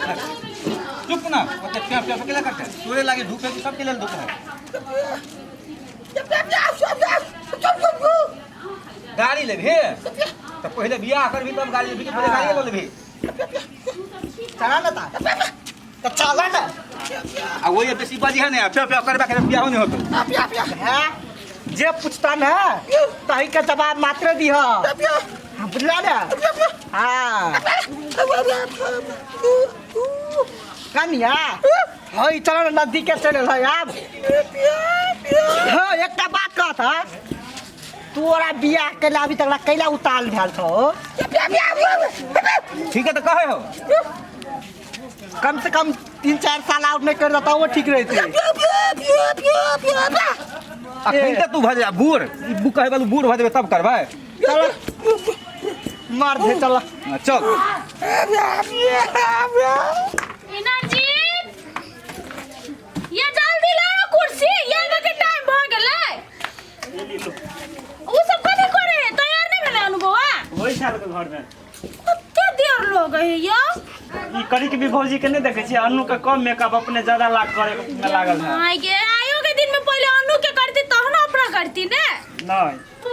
चुप ना ओते प्या प्या केला करते तोरे लागे धूप है कि सब के लेल धूप है गाड़ी लेबे तो पहले बियाह करबी तब गाड़ी लेबी पहले गाड़ी ले लेबी चला ना तो चला ना आ वही बेसी बाजी है ना प्या प्या करबा के बियाह नहीं होतो प्या प्या है जे पूछता ना तही का जवाब मात्र दिह बुझला ना हाँ कनिया हई चलो ना नदी के चले है अब हाँ एक बात कहत है तोरा बियाह के अभी तक कैला उताल भेल छो ठीक है तो कहे हो कम से कम 3-4 साल आउट नहीं कर देता वो ठीक रहते अखन तक तू भजा बूढ़ बू कहे वाला बूढ़ भजबे तब करबे चलो मार दे चल चल इनाजीत ये जल्दी लाओ कुर्सी ये के टाइम भ गेलै ओ सब कथि करे तैयार नहीं भेलै अनुभवा वही साल के घर में कते देर लोग है यो ई करी के भी भौजी के नहीं देखे छी अनु का कम मेकअप अपने ज्यादा लाग करे में लागल है हां के आयो के दिन में पहले अनु के करती तहन अपना करती ने नहीं तो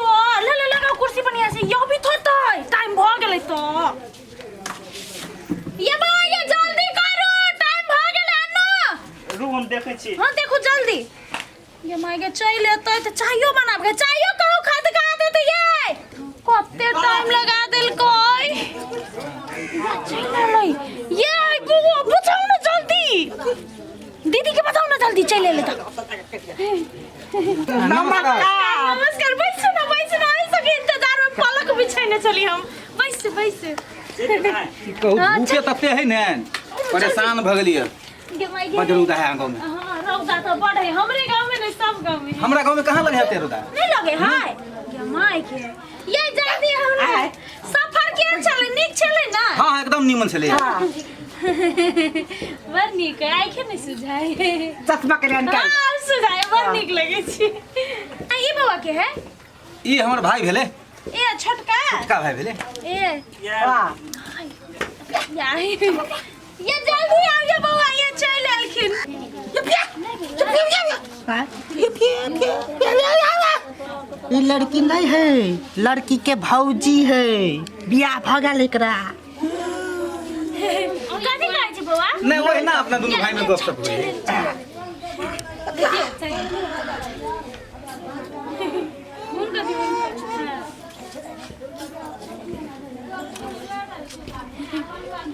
ले लगाओ कुर्सी बढ़िया से यो भी थोतै टाइम भ गेलै तो ये बा ये जल्दी करो टाइम भ गेलै अनु रूम हम देखे छी हां देखो जल्दी ये मायके चल एतै त चाहियो बनाबे चाहियो कहू खत कहा दे तो ये कते टाइम लगा देल कोई चल ये बुआ बताओ ना जल्दी दीदी के बताओ ना जल्दी चल ले तो नमस्कार बैठ ना ऐसा के इंतजार में पलक बिछाने चली हम बैठ कहू भूखे तते है ने परेशान भ गेलिए बजरूदा है गांव में हां रौदा तो बढ़े हमरे गांव में नहीं सब गांव में हमरा गांव में कहां लगे है रोदा नहीं लगे हाय ये माय के ये जल्दी हम सफर के चले निक चले ना हां एकदम नीमन छले बर निक आंखें नहीं सुझाए चश्मा के रन कर हां सुझाए बर निक लगे छी आ ये बाबा के है ई हमर भाई भेले ए छोटका भाई भेले ए वाह ये जल्दी आ ये बाबा ये चल अलखिन ये लड़की नहीं है लड़की के भौजी है बियाह भ गेल एकरा कथि कहै छी बाबा नहीं वही ना अपना दोनों भाई में गपशप हुई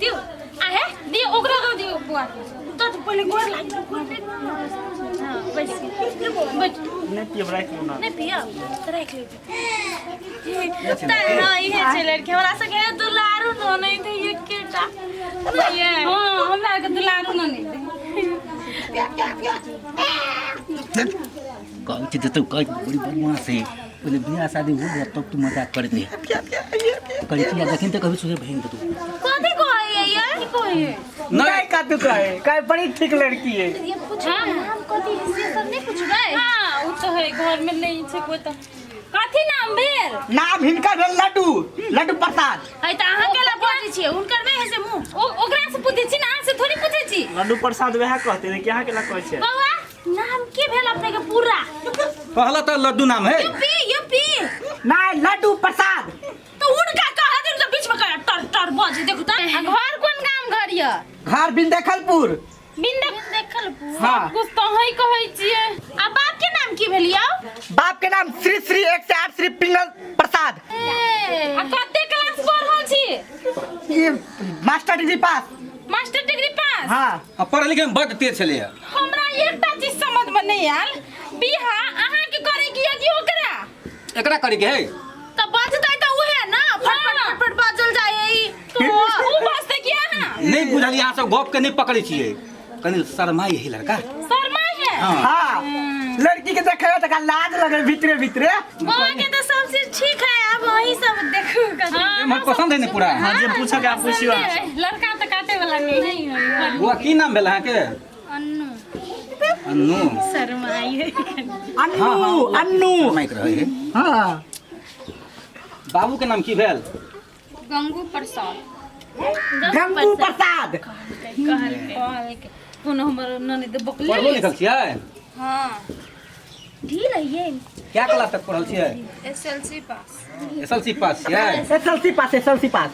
दियो आहे दियो ओकरा दो दियो बुआ तो पहले गोर लाग हां बस नहीं पियब राख लो ना नहीं पिया राख ले ता ये छै लड़की हमरा से के दुलारू न नहीं थे ये केटा ये हां हमरा के दुलारू न नहीं थे कौन चीज तो कई बड़ी बदमाश है पहले बियाह शादी हो गया तब तू मजाक कर दे करी किया लेकिन तो कभी सुने भेंग तू कथि कहै ये कोई नहीं का तू कहे कहे बड़ी ठीक लड़की है ये पूछ नाम कथि से सब नहीं पूछ रहे हां वो तो है घर में नहीं छै कोई तो कथि नाम भेल नाम हिनका भेल लड्डू प्रसाद है त अहाँ केला पूछै छी हुनकर नहीं है से मुंह ओकरा से पूछै छी ना से थोड़ी पूछै छी लड्डू प्रसाद वह कहते हैं कि यहाँ के ला कहै छै बाबा नाम की भेल अपने के पूरा पहला तो लड्डू नाम है यूपी नहीं लड्डू प्रसाद तो उनका कहा दे उनका बीच में कर टर टर बजे देखो त घर कोन काम घर य घर बिंदेखलपुर बिंदेखलपुर हाँ। कुछ तो है कहै छियै आ बाप के नाम की भेल यौ बाप के नाम श्री श्री 108 श्री पिंगल प्रसाद आ कते क्लास पढ़ल छी ये मास्टर डिग्री पास मास्टर डिग्री पास हाँ पढ़े लिखे में बड़ तेज छले हमरा एकटा चीज समझ में नहीं आयल बियाह अहाँ के करे की कि ओकरा एकरा करे के है त बजतै त उहे ना फटफट बाजल जाय ई तो उ बजतै कि अहाँ नहीं बुझल यहाँ सब गप के नहीं पकड़े छिए कनी शर्माई है लड़का शर्मा है हाँ लड़की के देखे तो लाज लगे भीतरे भीतरे बाबा के तो सब चीज ठीक है अब वही सब देखो मैं पसंद है नहीं पूरा हां जे पूछो के आप पूछियो लड़का तो काटे वाला नहीं है वो की नाम भेल अहाँ के अन्नू अन्नू शर्माई है अन्नू अन्नू माइक रहे है हाँ बाबू के नाम की भेल गंगू प्रसाद गंगू प्रसाद कहल के कोनो हमर ननद बकले पढ़लो लिखल छियै? हां ढील है ये क्या क्लास तक पढ़ल छियै? एसएलसी पास एसएलसी पास छियै? एसएलसी पास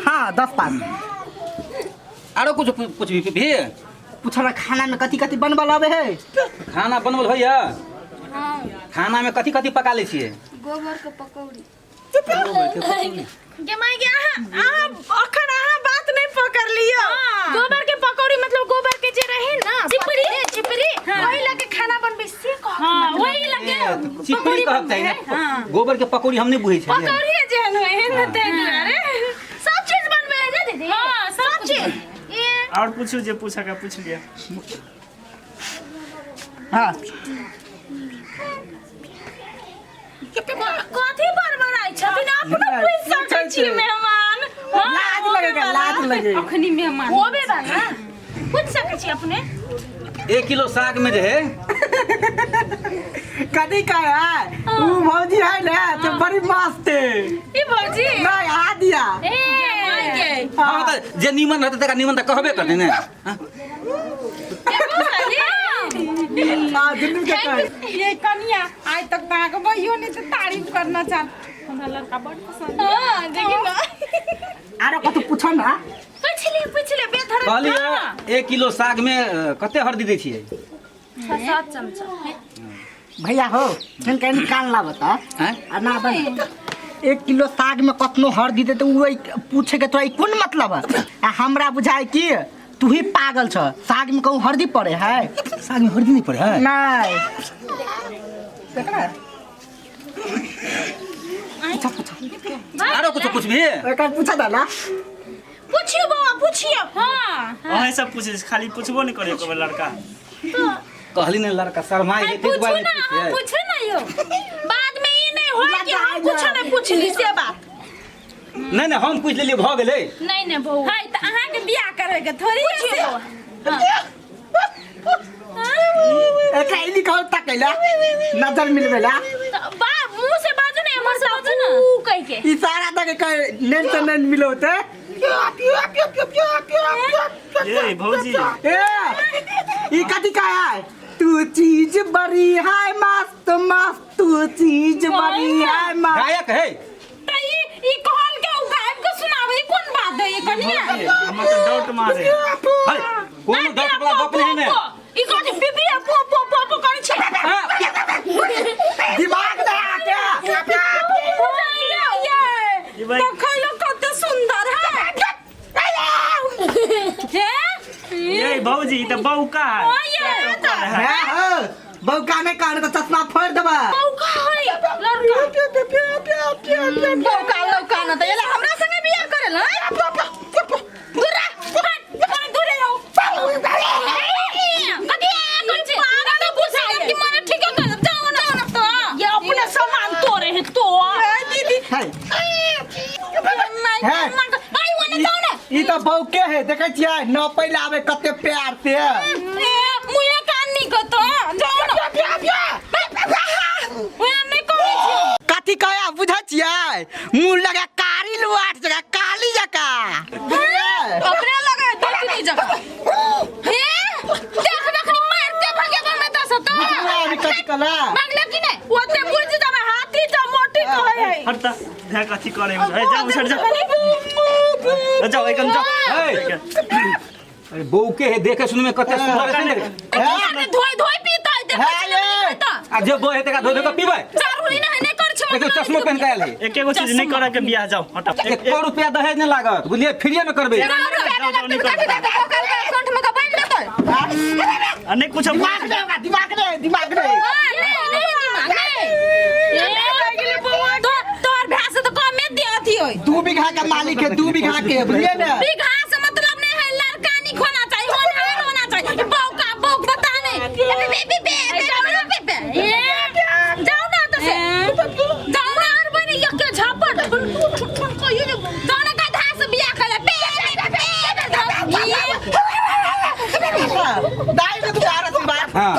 हाँ 10 पास। आरो कुछ पूछबी भी? पूछना खाना में कथी कथी बनबल आवे है? खाना बनबल होइया? हां खाना में कथी कथी पका लै छियै? गोबर के पकौड़ी गोबर के पकौड़ी। के माय के अखन बात नहीं पकड़ लियो। गोबर के पकौड़ी मतलब गोबर के जे रहे ना चिपड़ी वही लगे खाना बनबे से कह। हां वही लगे चिपड़ी कहब चाहिए। गोबर के पकौड़ी हम नहीं बुझै छियै। पकौड़ी जेहन होय है न ते दुआरे सब चीज बनबे है ना दीदी। हां सब चीज ये और पूछू जे पूछा का पूछ लिया। हाँ कथी बड़बड़ाई छथिन अपनो पूछ सकै छी मेहमान। लाज लगेगा, लाज लगेगा। अखनी मेहमान होबे बा ना पूछ सकै छी अपने। 1 किलो साग में जे है कथी का है? वो भौजी है ना तो बड़ी मस्त है। ई भौजी नहीं आ दिया। ए हाँ तो जे नीमन रहते तका नीमन त कहबे करते ने। हाँ दुनू के कहे। ये कनिया आज तक ताक भइयो नहीं तो तारीफ करना चाह हमरा लड़का बड़ पसंद है। हां देखि ना आरो कथू पूछो ना। पूछ ले बेधर। कहलिए 1 किलो साग में कते हल्दी दै छियै? 6-7 चमचा भैया हो जिनका निकाल ला बता हैं? आ ना बन 1 किलो साग में कतनो हल्दी दे तो वही पूछे के तोरा कोन मतलब है? आ हमरा बुझाय कि तू ही पागल छ। साग में कहूँ हल्दी पड़े है? साग में हल्दी नहीं पड़े है? नहीं आरो कुछ पूछबी? एकर पूछा था ना। पूछियो बाबा पूछियो। हां वही सब पूछे खाली पूछबो नहीं करे को लड़का। कहली ने लड़का शर्माई है पूछो दुबारा ना पूछिए। पूछे ना यो बाद में ई नहीं हो कि हम पूछो नहीं पूछली से बात। नहीं हम पूछ लेलिए भ गेलै। नहीं बहू हाय त अहाँ के बियाह करे के थोड़ी है। एका इनी कहल तकैला नजर मिलबेला बा मुंह से बाजू नहीं हमर से बाजू ना कह के इशारा तक कह नेन से नेन मिलोते। ये भौजी ए ई कथी का है? तू चीज बड़ी है मस्त मस्त तू चीज बड़ी है मस्त। गायक है? त ई कहल के उ गायब के सुनावे कोन बात है ये कनिया? हम तो डाउट मारे। है कोनो डॉक्टर वाला बाप नहीं ने। ई कथी बीबी पो करे छै। दिमाग ना क्या? ये भाई तो खैलो कते सुंदर है। ये भौजी त बौका है। है हो बौका में कान का चश्मा फोड़ देबा। बौका है लड़का लौका ना त एला हमरा संगे बियाह करेला। दूरा दूरे रहो कथी कर छै आगा तो गुस्सा कि माने ठीक कर जाओ ना तो ये अपने सामान तोरे है तो दीदी है है भाई वाला जाओ ना ई तो बौके है देखे छियै न पहले आवे कते प्यार से। मुया कान नहीं को तो जाओ ना मुया नहीं करे छी कथी कहया बुझै छियै? मुंह लगा कारी लुआट जगह काली जका। अपने लगे दूसरी जगह हे देख रखनी मारते भगे में तो सतो अभी कथी कला? मांगले कि नहीं ओते बुझ जाबे हाथी तो मोटी कहे है हटता ध्यान कथी करे है जाओ सर जाओ जाओ एकदम जाओ। अरे बौके है देखे सुन में कते सुंदर है ने। अरे धोई पीता है देख आ जे बो है तका धो के पीबै। जरूरी नहीं कर छ देखो चश्मा पहन के आयल है। एक एगो चीज नहीं करे के बियाह जाओ हटा। 1 रुपया दहेज नहीं लागत बुझलिए फ्रीए में करबे। कंठ में का बांध लेतो नहीं कुछ दिमाग दे तोर भैंस तो कम में देती होय 2 बीघा का मालिक है 2 बीघा के बुझलिए ना। बिघा से मतलब नहीं है लड़का नहीं होना चाहिए होनहार होना चाहिए बौक बता नहीं जाओ ना तो से जाओ ना हर बने एक झापड़ ठुन को ये जाने का धास बिया खले दाई में तू आ रहा तुम बात। हां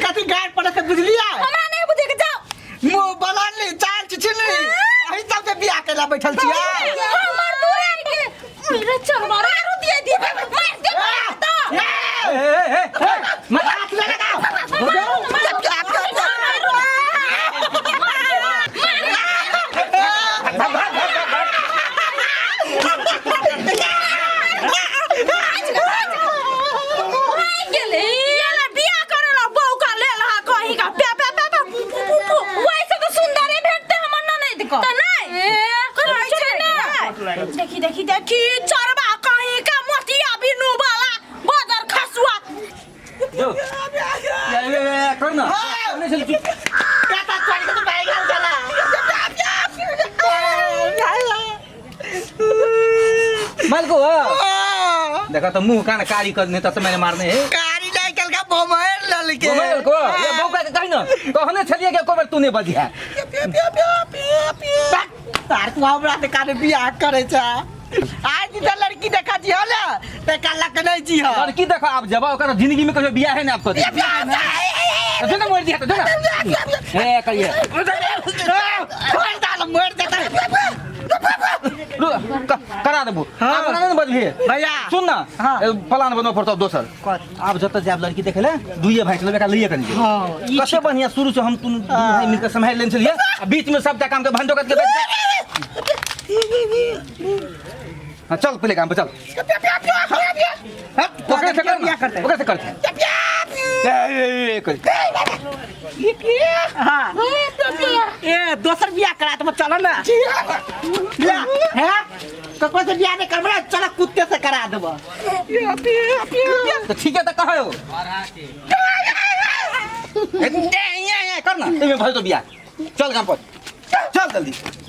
कथी गाड़ पड़े से बुझलिए? हमरा नहीं बुझे के जाओ मुंह बनाली चाल चिचली वही सब से बियाह केला बैठल छियै। हमर दूरे के मेरे चल मारो दिए दिए मार दे तो मत हाथ में लगाओ हो जाओ देखी देखी देखी चरबा कहीं का मोतिया बिनु वाला बदर खसुआ जो ये कर ना नहीं चल चुप काटा चढ़ के तो बैगन चला माल को देखा तो मुंह कान कारी करने तो मैंने मारने है कारी नाइकल का बोमर ललके बोल को ये बौका के कहीं ना कहने छलिए के कोबर तूने बजिया तार तू हमरा से काने बियाह करे छ आज त लड़की देखा जी होला ते काला के नहीं जी हो लड़की देखा आप जब ओकर जिंदगी में कभी बियाह है ना आपको तो ना मोड़ दिया तो ना ए कहिए छोड़ डाल मोड़ देता करा देबो आप ना बजबे भैया सुन ना हाँ। प्लान बनवा पड़ता दोसर आप जत जाब लड़की देखे ले दुइये भाई के बेटा लइए कनी हां कैसे बढ़िया शुरू से हम तुम भाई मिलकर संभाल लेन चलिए बीच में सब काम के भंडो करके बैठ हां चल पहले काम पे चल ओके से करते ओके से करते ए हां ए दोसर बियाह करा तो चलो ना बियाह है तो कोई से बियाह नहीं करबे चलो कुत्ते से करा देबो तो ठीक है तो कहो करना तुम्हें भल तो बियाह चल काम पर चल जल्दी